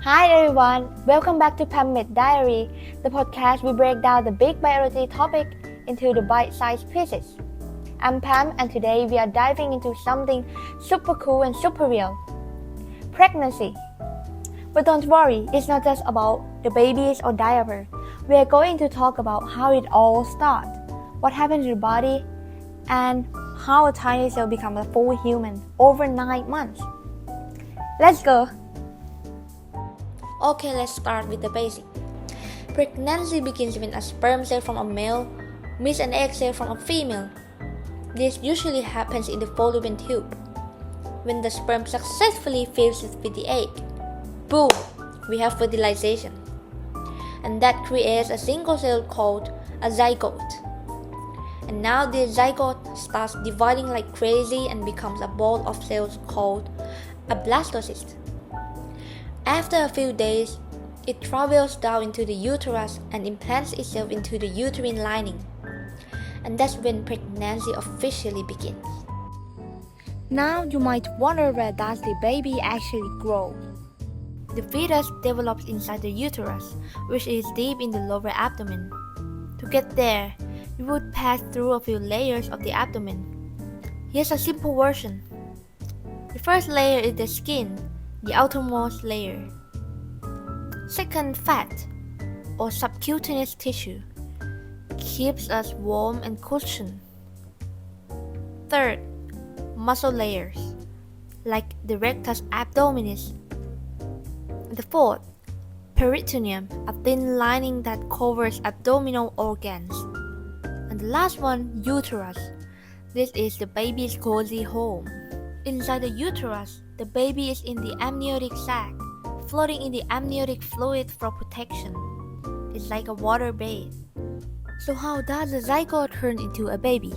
Hi everyone, welcome back to Pam MED Diary, the podcast we break down the big biology topic into the bite-sized pieces. I'm Pam and today we are diving into something super cool and super real. Pregnancy. But don't worry, it's not just about the babies or diaper. We are going to talk about how it all starts, what happens to the body, and how a tiny cell becomes a full human over 9 months. Let's go! Okay, let's start with the basic. Pregnancy begins when a sperm cell from a male meets an egg cell from a female. This usually happens in the fallopian tube. When the sperm successfully fills with the egg, boom, we have fertilization. And that creates a single cell called a zygote. And now the zygote starts dividing like crazy and becomes a ball of cells called a blastocyst. After a few days, it travels down into the uterus and implants itself into the uterine lining. And that's when pregnancy officially begins. Now you might wonder, where does the baby actually grow? The fetus develops inside the uterus, which is deep in the lower abdomen. To get there, you would pass through a few layers of the abdomen. Here's a simple version. The first layer is the skin, the outermost layer. Second, fat, or subcutaneous tissue, keeps us warm and cushioned. Third, muscle layers, like the rectus abdominis. The fourth, peritoneum, a thin lining that covers abdominal organs. And the last one, uterus. This is the baby's cozy home. Inside the uterus, the baby is in the amniotic sac, floating in the amniotic fluid for protection. It's like a water bath. So how does the zygote turn into a baby?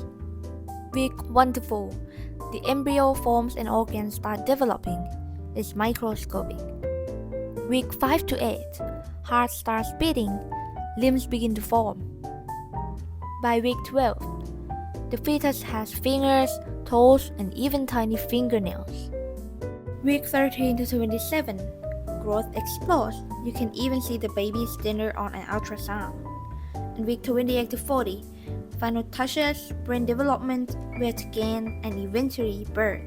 Week 1 to 4, the embryo forms and organs start developing. It's microscopic. Week 5 to 8, heart starts beating, limbs begin to form. By week 12, the fetus has fingers, toes, and even tiny fingernails. Week 13 to 27, growth explodes. You can even see the baby's gender on an ultrasound. And week 28 to 40, final touches, brain development, weight gain, and eventually birth.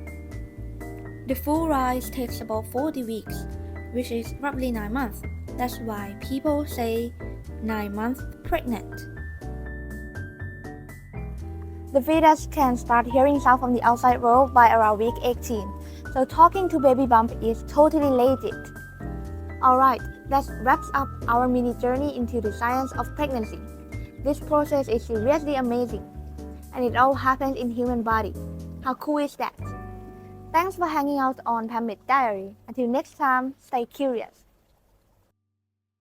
The full rise takes about 40 weeks, which is roughly 9 months. That's why people say 9 months pregnant. The fetus can start hearing sound from the outside world by around week 18, so talking to baby bump is totally legit. Alright, that wraps up our mini journey into the science of pregnancy. This process is seriously amazing, and it all happens in human body. How cool is that? Thanks for hanging out on Pam MED Diary. Until next time, stay curious.